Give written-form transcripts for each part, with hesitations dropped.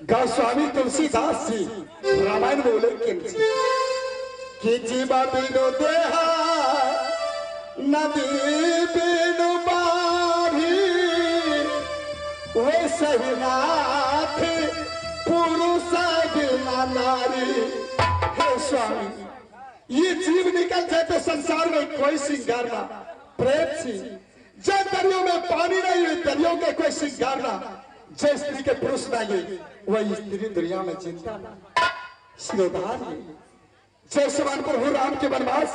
गोस्वामी तुलसीदास जी रामायण बोले कि जीवा बिनु देहा नदी बिनु बाभी वे सही नाथ पुरुष बिना नारी। हे स्वामी ये जीव निकल जाए तो संसार में कोई श्रृंगार ना, प्रेम सी जब दरियों में पानी नहीं हुई दरियों के कोई श्रृंगार ना, जय स्त्री के पुरुष नहीं वही स्त्री दुनिया में चिंता ना शिरोधार। जय समान प्रभु राम के वनवास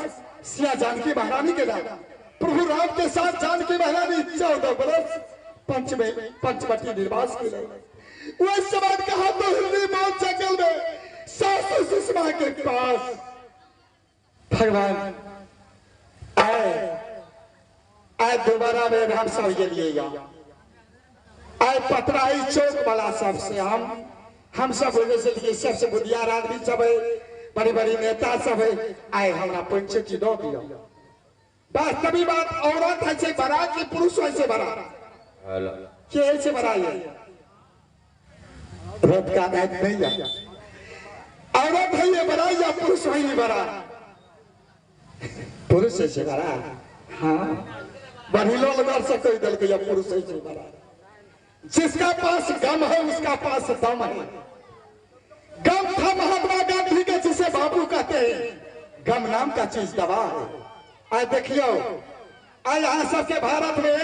सिया जानकी महारानी के नाम प्रभु राम के साथ जानकी महारानी 14 बरस पंचवटी निर्वास के लिए वह समान कहा तो हिंदी मौत जंगल में सासू सुषमा के पास भगवान आए दोबारा में हम सब के लिए आए पतराई चौक वाला सबसे हम सब से सबसे बुद्धियार आदमी सब है, बड़ी बड़ी नेता सब है, आए हमारा पंचायती दो दिया। वास्तविक बात औरत ऐसे बड़ा कि पुरुष ऐसे बड़ा के ऐसे बड़ा है रथ का नायक नहीं है, औरत है ये बड़ा या पुरुष है ये बड़ा? पुरुष ऐसे बड़ा। हाँ बहिलो लगा सको दल के या पुरुष ऐसे बड़ा। जिसका पास गम है उसका पास दम है। गम था महात्मा गांधी के जिसे बाबू कहते हैं, गम नाम का चीज दवा है। आज देखियो आज यहाँ सबके भारत में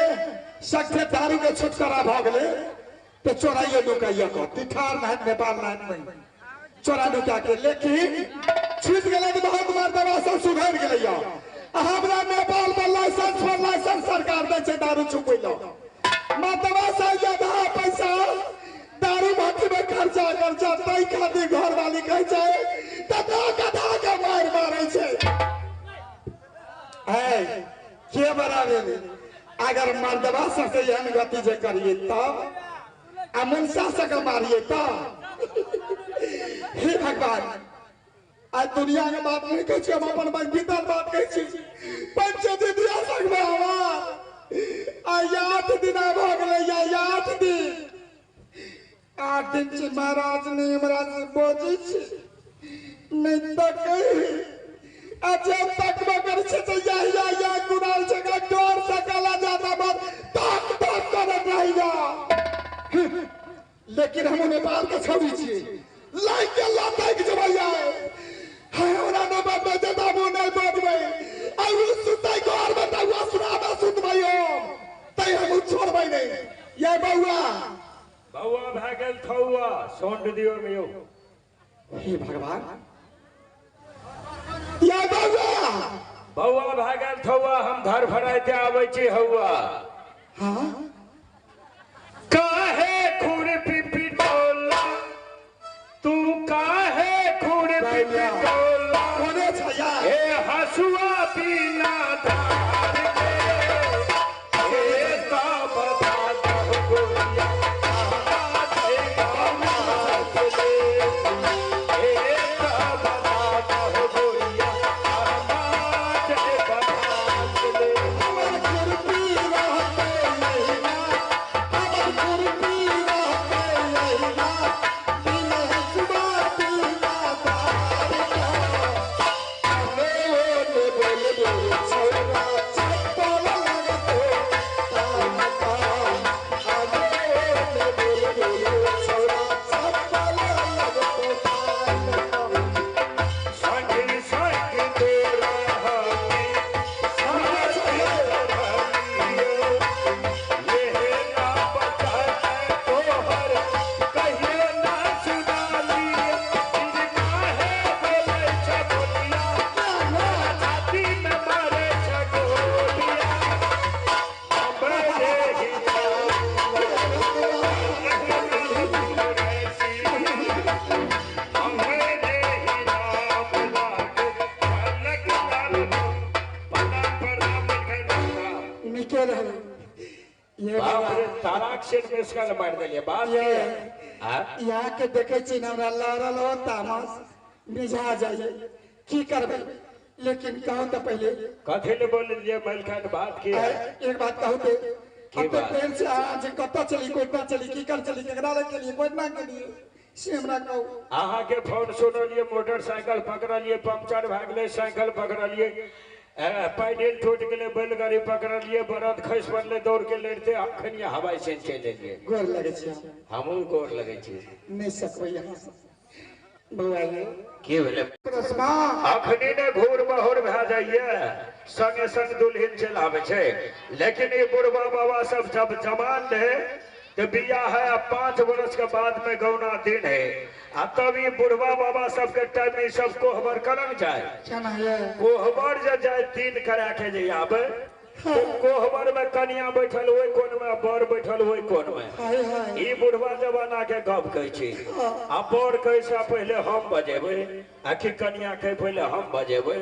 सख्ते दारू के छुटकारा भागले तो चोराइए लुकाइए को तिठार नाथ नेपाल नाथ में चोरा लुका के, लेकिन छूट गए तो बहुत मार दवा सब सुधर गए। हमरा नेपाल में लाइसेंस सरकार दे छे दारू छुपै लो मतवा से ज्यादा पैसा दारू भाटी में खर्चा तई खातिर घर वाली कहे छे तदा गधा के मारे छे। है के बराबे अगर मर्दवा से यहन गति जे करिए तब अमनसा से के मारिए तब। हे भगवान आज दुनिया के बात नहीं कहे हम अपन भीतर बात कहे पंचायती दिया सकबे हमार आज 8 दिन भगले 8 दिन से महाराज ने हमरा से बोझी नहीं तो कही जब तक मगर से तो या गुनाल जगह डोर सकला जाता बात तक करत रहेगा। लेकिन हम नेपाल के छोड़ी छी लाइक के लाइक जबैया है हमरा ने बात में देता वो नहीं बदबे और सुतई घर में तवा सुनाबा सुत भयो तई हम छोड़बै नहीं। ये बउआ भागल थौआ सोंड दियो मियो। हे भगवान या बउआ भागल थौआ हम घर भराते आबै छी हौआ। हां काहे खुरपी पिटोला तू काहे खुरपी पिटोला कोने छया हे हसुआ बिना धार के हे ता बता दो गोरिया यहाँ के देखे हमरा लड़ल हो तामस मिजा जाइए की करबे। लेकिन कहूँ तो पहले कथी ने बोल लिए मलखान बात की एक बात कहूँ तो ट्रेन से आज कत चली कोटना चली की कर चली केकरा के लिए कोटना के लिए से हमरा कहू अहाँ के फोन सुनलिए, मोटरसाइकिल पकड़लिए, पंक्चर भए गेलै, साइकिल पकड़लिए, पैडल टूट गेलै, बैलगाड़ी पकड़लिए, बरद खसि पड़लै, दौड़ के लड़ते अखन हवाई से चलि एलिए। गोर लगे छी हमहूँ गोर लगै छी। नहीं सकबै यहाँ से बउआ ये की भेलै? रस्मा अखनी ने घूर बहूर भए जाइए, संगे संग दुल्हन चलि आबै छै। लेकिन ये बुढ़वा बाबा सब जब जवान रहे तो बियाह है 5 वर्ष के बाद में गौना दिन है, आ तब ये बुढ़वा बाबा सबके टाइम में सब कोहबर करन जाए। क्या ना ये कोहबर जे जाए 3 करा के जे आबे, तो कोहबर में कन्या बैठल ओहि कोन में, बर बैठल ओहि कोन में। हाय हाय ई बुढ़वा जमाना के गप कहै छी। आ बर कहै से पहले हम बजेबै, आखिर कन्या कहे पहले हम बजेबै।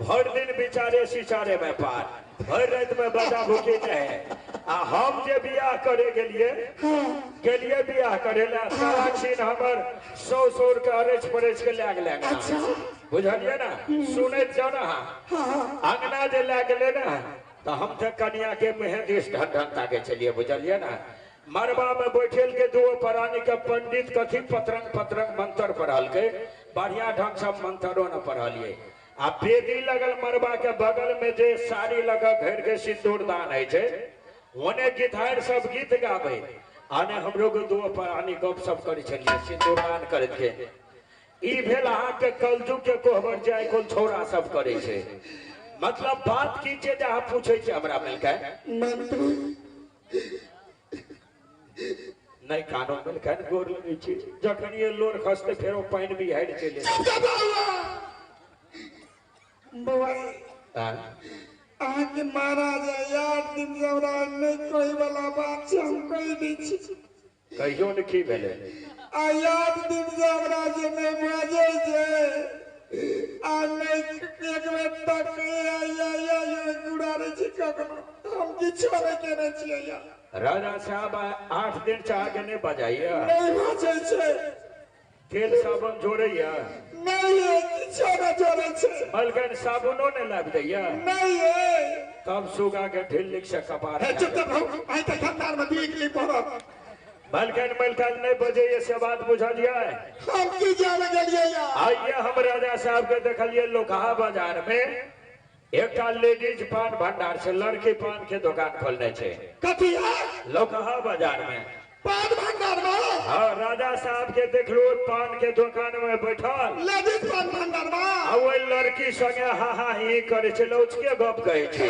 भर दिन बिचारे सिचारे में पार, भर रात में बजा भूखी नहीं। आ हम जे बियाह करे गेलिए बियाह करे ला, सारा छीन हमर 100 के अरेच परेच के लैग बुझलिए ना। सुनैत जाओ ना, अंगना जे लै गेले ना, तो हम तो कन्या के मेहंदी ढंढा के चलिए, बुझलिए ना। मरबा में बैठल के 2 प्राणी के पंडित कथी पतरंग पतरंग मंत्र पढ़ल के, बढ़िया ढंग से मंत्रो न पढ़लिए। आ बेदी लगल मरबा के बगल में जे साड़ी लगा घेर के सिंदूर दान है छे, ओने गिधार सब गीत गावे, आने हमरो के 2 प्राणी गप सब करे छलिए सिंदूर दान करत के। ई भेल अहाँ के कलजुग के कोहबर जाय कोन छोरा सब करे छे। मतलब बात की जे अहाँ पूछे छे हमरा मिलके नहीं कानून मिलके गोर लगे छे। जखन ये लोर खसते फेरो पानी भी हाइड चले बउआ हां। अहाँ के महाराज यार दिन जवरा नहीं कोई वाला बात से हम कह दी छी। कहियो न की भेले? आ याद दिन जवरा जे नहीं बाजे जे आ नहीं एक बेर तक या गुड़ारे छी कखनो हम किछो नहीं केने छियै या। राजा साहब 8 दिन चाह के नहीं बजाइए, नहीं बाजे छे, तेल साबुन जोड़ैया नहीं है किछो नहीं जोड़े छे, मलगन साबुनो ने लाग दैया नहीं है। तब सुगा के ढिल्लिक से कपार ए चुप रहो, आई त खंडार में बिजली पड़त। मलगन नहीं बजे से बात बुझलिए। हम की जाने गेलिए या। आइए हम राजा साहब के देखलिए लोकहा बाजार में एक लेडीज पान भंडार से लड़की पान के दुकान खोलने छे। कथी है लोकहा बाजार में पान भंडार में? हाँ, राजा साहब के देख लो पान के दुकान में बैठल लेडीज पान भंडार में आ वो लड़की संगे हा हा ही करे छे, लौच के गप कहे छे।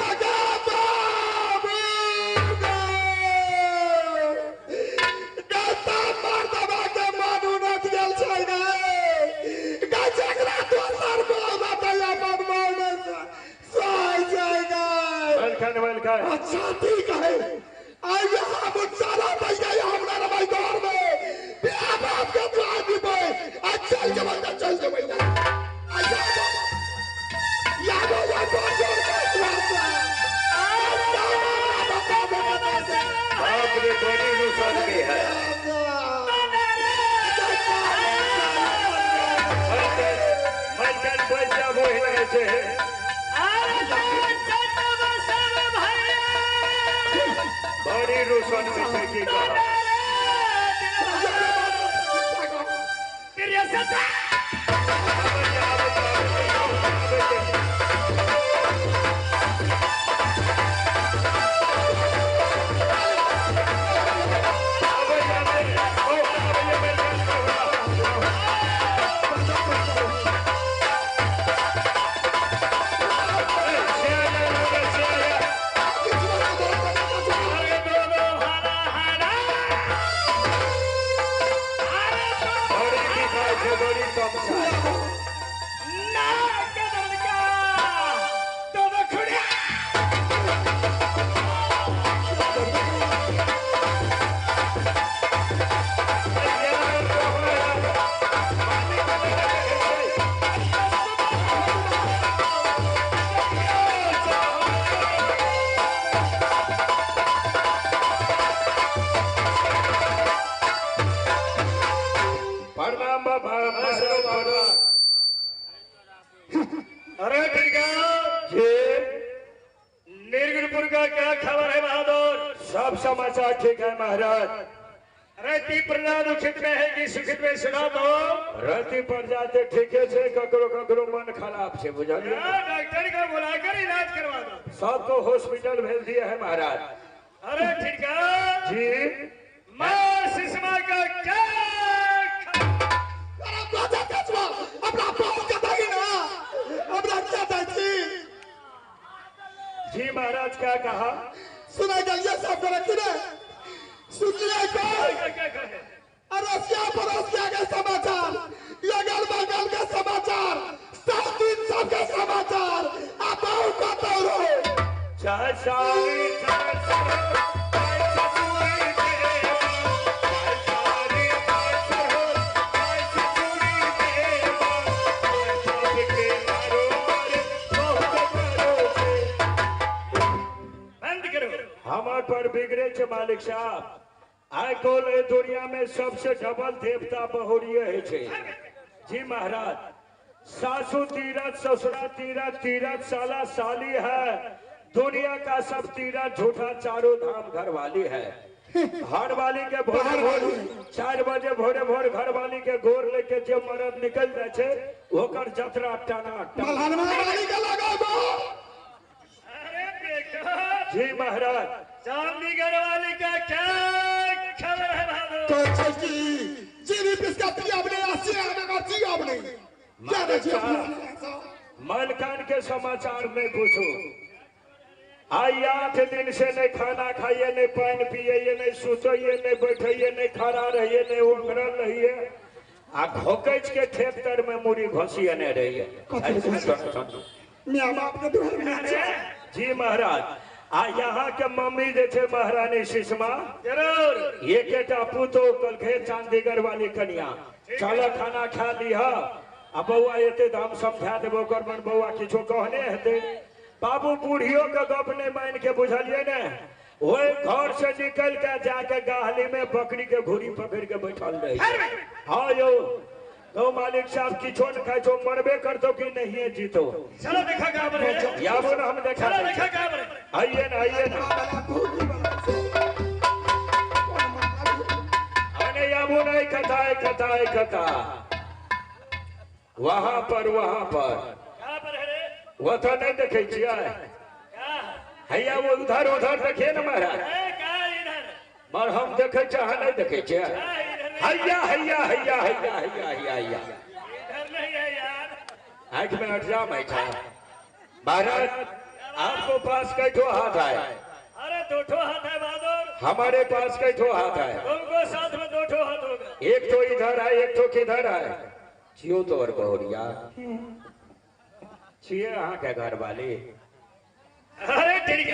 अच्छा ठीक है, आइए हम सारा पैसा हमारा भाई घर में बियाह बाप के दुआ दीबे। अच्छा चल जबै ना आइए याद हो जा जोर के बाप रे बड़ी नुकसान भी है। मलकन पैसा बोहि रहे छे। बड़ी रोशन में से की कहा अरे निर्गुणपुर का क्या खबर है बहादुर? सब समाचार ठीक है महाराज। रति प्रदान उचित में है कि सुखित में सुना दो। रति पर जाते ठीके से ककरो ककरो मन खराब से बुझलिए। डॉक्टर को बुलाकर इलाज करवा दो। सबको हॉस्पिटल भेज दिया है महाराज। अरे ठीक है जी मां सुषमा का क्या अपना पास बताइए ना, अपना क्या दाची। जी महाराज क्या कहा? सुना गलिए सब को रखी रे, सुनिए कोई अरसिया पड़ोसिया के समाचार, लगल बगल के समाचार, सब दिन सबके समाचार, आप आओ कतो रहो। चाहे सारी चाहे हमार पर बिगड़े छे मालिक साहब। आइ कोल ए दुनिया में सबसे डबल देवता बहुरिये है छे। जी महाराज, सासू तीरथ, ससुरा तीरथ, तीरथ साला साली है, दुनिया का सब तीरथ झूठा, चारों धाम घर वाली है। घर वाली के भोरे भोर 4 बजे भोरे भोर घर वाली के गोर लेके जो मर्द निकल जाए छे ओकर जतरा टाना मलहनवा वाली के लगाओ। अरे बेटा जी महाराज, चांदीगढ़ वाली का क्या खबर है भादो? तो जीनी पिसका थी आपने आसिया में जी आपने क्या देखिए मलकान के समाचार में पूछो। आई 8 दिन से नहीं खाना खाइए, नहीं पानी पिए, नहीं सुतइए, नहीं बैठिए, नहीं खड़ा रहिए, नहीं उंगरल रहिए, आ घोकच के खेत तर में मुड़ी घोसिए नहीं रहिए। मियां बाप के दुआर में जी महाराज, आ यहाँ के मम्मी जे छे महारानी सुषमा, जरूर एकेटा पुतो कल घे चांदीगढ़ वाली कन्या, चल खाना खा लिहा, आ बउआ एते दाम समझा देबो, ओकर मन बउआ किछो कहने हेते। बाबू बूढ़ियों के गप नहीं मान के बुझलिए ने, वही घर से निकल के जाके गाहली में बकरी के घुरी पकड़ के बैठल रही। हाँ यो तो मालिक साहब किछो न खाइछो, मरबे करतो कि नहीं है जीतो। चलो देखा का बरे याबो न हम देखा। चलो देखा का बरे आइए ना, आइए ना, अने याबो नहीं कथा वहां पर क्या पर है रे? वो तो नहीं देखे छिया। क्या हैया वो उधर देखे न महाराज, है का इधर? मगर हम देखे चाह नहीं देखे छिया। क्या इधर नहीं? हैया हैया हैया हैया हैया हैया इधर नहीं है यार। आंख में अठजाम है था। महाराज आपको पास कई ठो हाथ है? अरे 2 ठो हाथ है बहादुर। हमारे पास कई ठो हाथ है? तुमको साथ में 2 ठो हाथ होगा। एक तो इधर है, एक तो किधर है? छियो तो और बहुरिया छिए अहाँ के घर वाली। अरे ठीक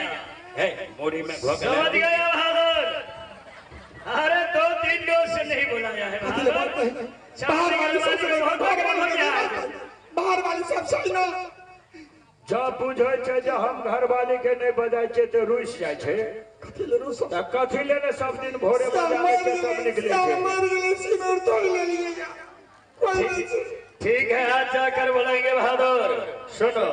है मोरी में समझ गया बहादुर। अरे 2-3 डोज से नहीं बुलाया है बहादुर। बाहर वाली सब सही ना। जब बुझे छे जे हम घर वाली के नहीं बजाय छे तो रुस जाय छे, कथी ले रूस त कथी लेने सब दिन भोरे बजावे छे सब निकले छे। मर गेले सीमेंट तोड़ ले लिए कोई नहीं। ठीक है आज जाकर बोलेंगे बहादुर। सुनो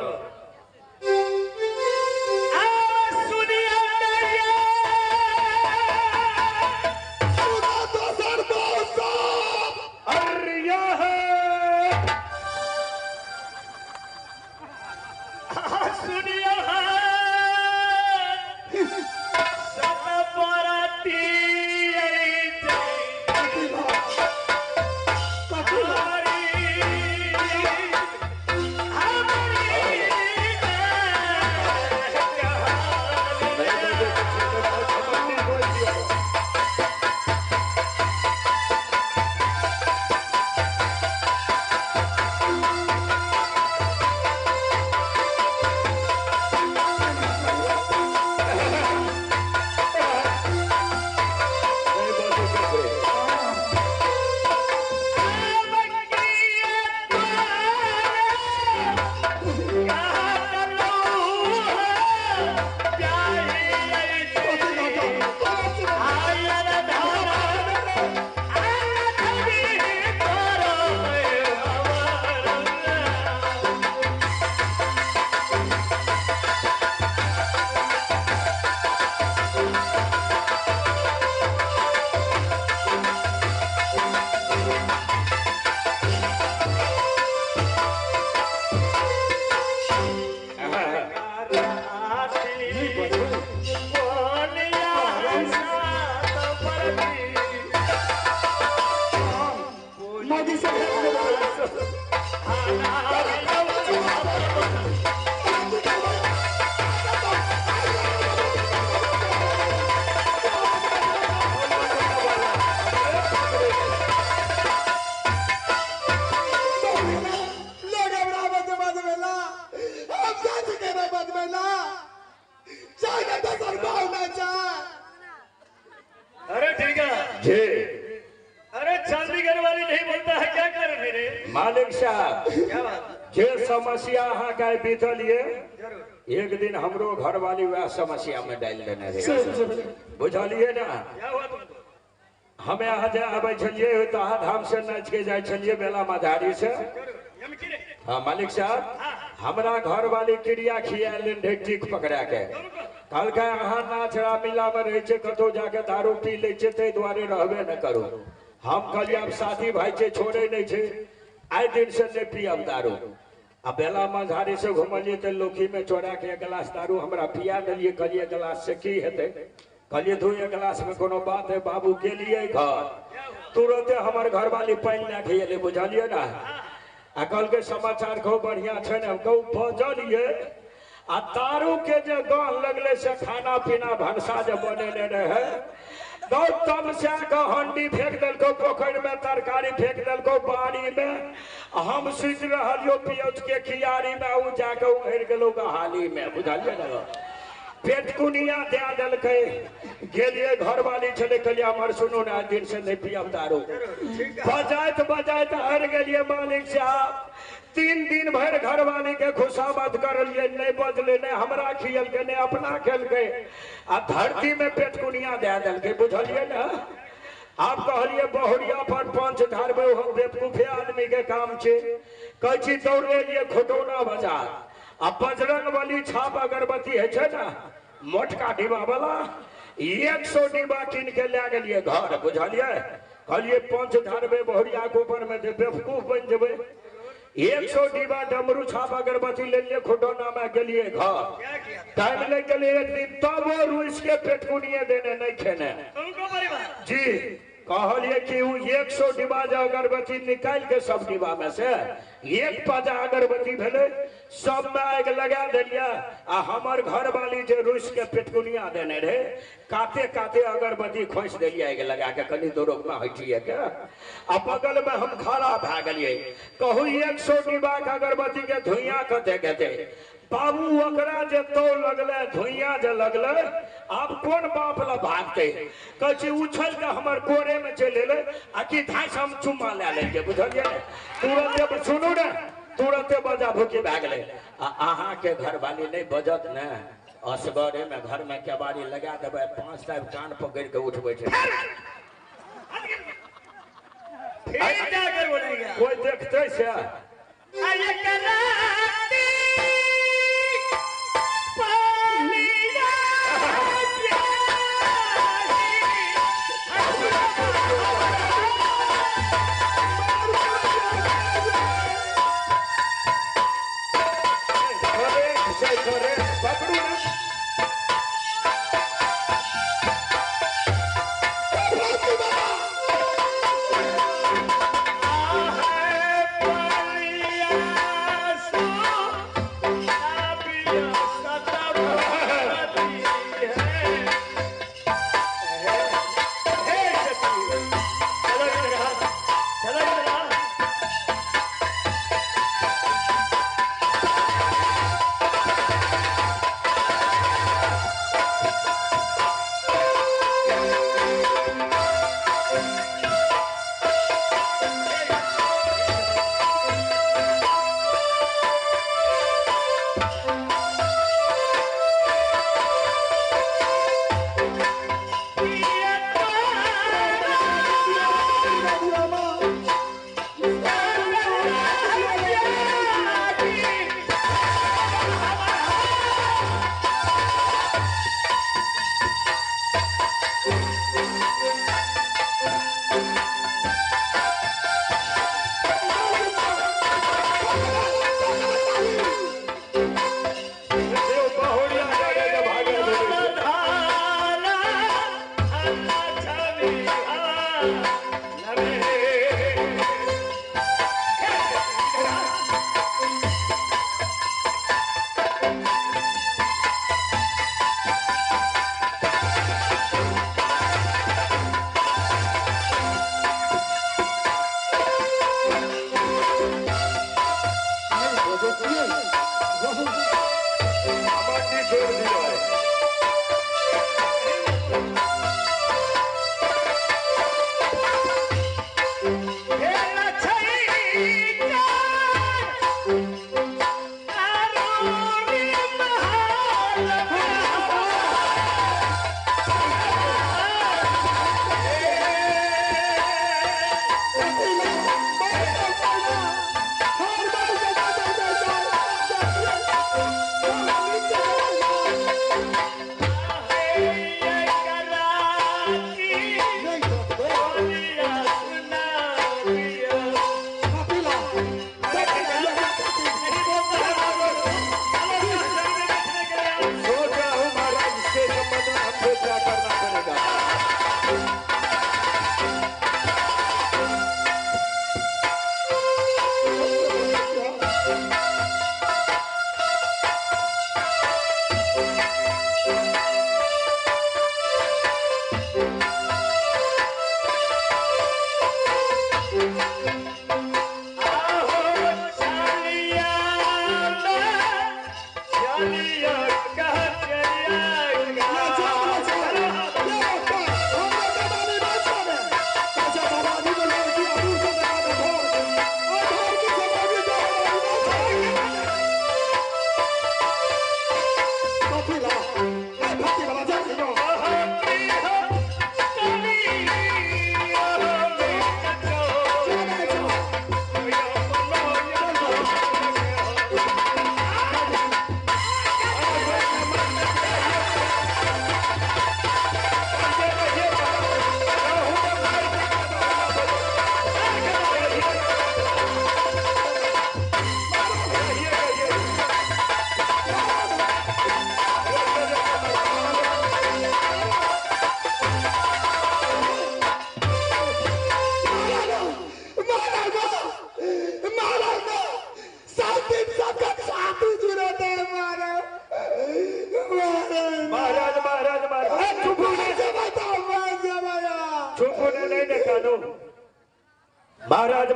मोदी से भेज दे। अरे ठीक है जी अरे चंडीगढ़ वाली नहीं बोलता है क्या कर मेरे मालिक साहब क्या बात जे समस्या अहाँ के बीतल ये जरूर एक दिन हमरो घर वाली वह समस्या में डाल देने रहे बुझलिए ना। क्या हुआ तुमको हमें यहाँ जे आबे छलिए तहा धाम से नाच के जाए छलिए बेला मझारी से। यमकी रे हाँ मालिक साहब हमरा घर वाली क्रिया खिया ढेक पकड़ा के कल के अहाँ नाच रामीला में रहे छे कतो जाके दारू पी ले छे ते द्वारे रहबे न करो। हम कहलिए अब साथी भाई छे छोड़े नहीं छे आए दिन से नहीं पियब दारू। अब बेला मझारी से घुमलिए तो लोकी में चोरा के एक गिलास दारू हमरा पिया दिलिए। कहलिए गिलास से की हेते कहलिए दू एक गिलास में कोनो बात है बाबू के लिए घर तुरंते हमार घर वाली पानी ला के बुझलिए ना। आ कल के समाचार खूब बढ़िया छे ने कहू बजलिए आ दारू के जे गान लगले से खाना पीना भंसा जे बनेले रहे तब से हंडी फेंक दिलको पोखर में तरकारी फेंक दिलको बाड़ी में हम सुत रहियो पियौज के खियारी में उ जाके उहर गेलो हाली में बुझलिए ना। पेटकुनिया दे दिलके गेलिए घर वाली छले कहलिए हमर सुनो ना दिन से नहीं पियब दारू बजाइत बजाइत हर गेलिए मालिक साहब 3 दिन भर घर वाली के खुशामद करलिए नहीं बजले नहीं हमरा खियल के नहीं अपना खेल के आ धरती में पेटकुनिया दे दिलके बुझलिए ना। आप कहलिए बहुरिया पर पंच धारबे हम बेवकूफे आदमी के काम छे कहै छी दौड़े लिए खोटौना बाजार आ बजरंग बली छाप अगरबत्ती है छे ना मोटका डिब्बा वाला 100 डिब्बा कीन के ले गेलिए घर बुझलिए। कहलिए पंच धारबे बहुरिया के ऊपर में जे बेवकूफ बन जेबे 100 डिब्बा डमरू छाप अगरबत्ती ले लिए खोटौना में गेलिए घर क्या किया टाइम ले गेलिए एक दिन तब वो रुइस के पेटकुनिए देने नहीं खेने तुमको परिवार जी कहलिए कि वो 100 डिब्बा जे अगरबत्ती निकाल के सब डिब्बा में से एक पाजा अगरबत्ती भेले सब में आग लगा दिलिया आ हमर घर वाली जे रुइस के पेटकुनिया देने रहे काते काते अगरबत्ती खोस दिलिया आग लगा के कनी दूर में हटिए के आ बगल में हम खड़ा भ गेलिए कहू 100 डिब्बा के अगरबत्ती के धुइयां कते कते बाबू ओकरा जे तो लगले धुइयां जे लगले अब कौन बाप ला भागते कहे उछल के हमर कोरे में चले ले आ कि धास हम चुम्मा ले लेंगे बुझलिए तुरंत सुनू ने तुरंत बजा भूखी भाग ले अहाँ के घर वाली नहीं बजत ने असगरे में घर में केवाड़ी लगा देबे 5 टाइम कान पकड़ के उठबे छे फिर जाकर बोलेगा कोई देखते से आये कराती पालिया करे पकड़ू ना पालिया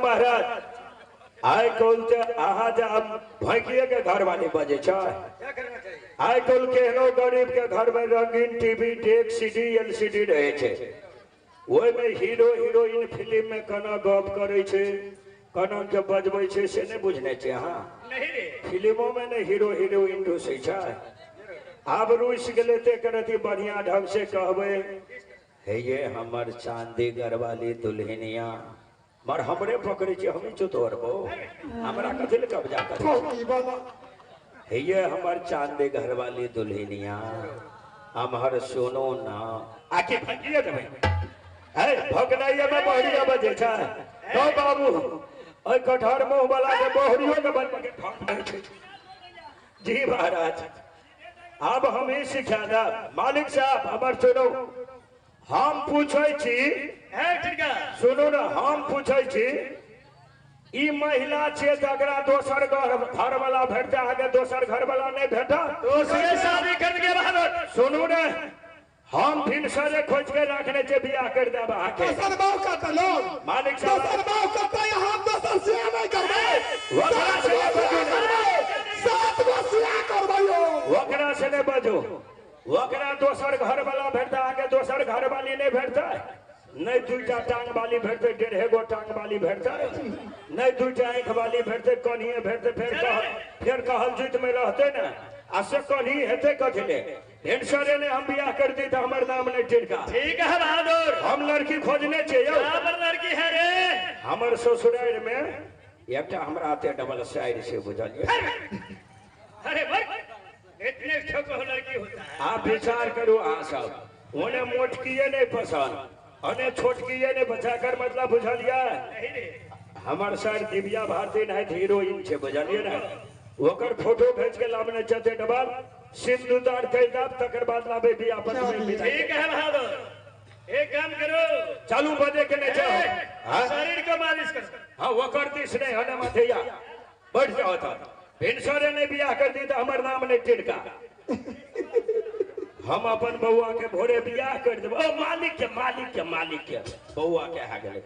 महाराज महाराज आइ कल ते अहाँ जे भैंकिए के घर वाली बजे छै आइ कल केहनो गरीब के घर में रंगीन टीवी डेक सीडी एलसीडी रहे छै ओहि में हीरो हीरोइन फिल्म में केना गप करे छै केना के बजबै छै से नहीं बुझने छै अहाँ नहीं रे फिल्मों में ने हीरो हीरोइन रुसै छै आब रुस गेलै ते करती बढ़िया ढंग से कहबै हे ये हमर चांदी गरवाली दुल्हनिया मर हमरे पकड़े छी हमी चुतोरबो हमरा कथि ले कब्जा करे ठोकी वाला हे ये हमर चांदी घरवाली दुल्हनिया हमर सुनो ना आके फटिए देबै है भगनाइया में बढ़िया बजे छै तो बाबू ओइ कठहर मुंह वाला के बहरियो के बन के ठोक दै छै जी महाराज अब हमें सिखा दा मालिक साहब हमर सुनो हम पूछे छी है टिका सुनो ना हम पूछे छी ई महिला छै तकरा दोसर घर वाला भेटता आगे दोसर घर वाला नहीं भेटा दूसरे शादी कर के बाद सुनू ने हम फिनसरे खोज के रखने छे बियाह कर देब आके दोसर बाव का लोग मालिक दोसर साहब बाव का यहाँ दोसर से नहीं करबै वकरा से नहीं बजो सात गो सिया करबै यो वकरा से नहीं बजो वकरा दोसर घर वाला भेटता आगे दोसर घर वाली नहीं भेटता नहीं दुईटा टांग वाली भेटते 1.5 गो टांग वाली भेटते नहीं दुईटा आंख वाली भेटते कन्हिए भेटते फिर कहल जुत में रहते ना आ से कन्ही हेते कथले भेंसरे ने हम बियाह कर दी तो हमर नाम नहीं टिका ठीक है बहादुर हम लड़की खोजने छे यो यहाँ पर लड़की है रे हमर ससुराल में एकटा हमरा आते डबल साइड से बुझलिए अरे भाई इतने छोटो लड़की होता है आप विचार करो आ सब उन्हें मोटकिए नहीं पसंद उन्हें छोटकिए नहीं बचा कर मतलब बुझलिए नहीं रे हमार सर दिव्या भारती नाइट हीरोइन छे बुझलिए ना ओकर फोटो भेज के लामने चते डबल सिंदूरदान कह दाब तकर बाद लाबे बियाह पर में मिला ठीक है बहादुर एक काम करो चालू बजे के नहीं जाओ हां शरीर को मालिश कर हां वो करती से नहीं हने मथैया बैठ जाओ था भिनसरे ने बियाह कर दी तो हमर नाम नहीं टिका हम अपन बउआ के भोरे बियाह कर देब ओ मालिक के बउआ के हा गेले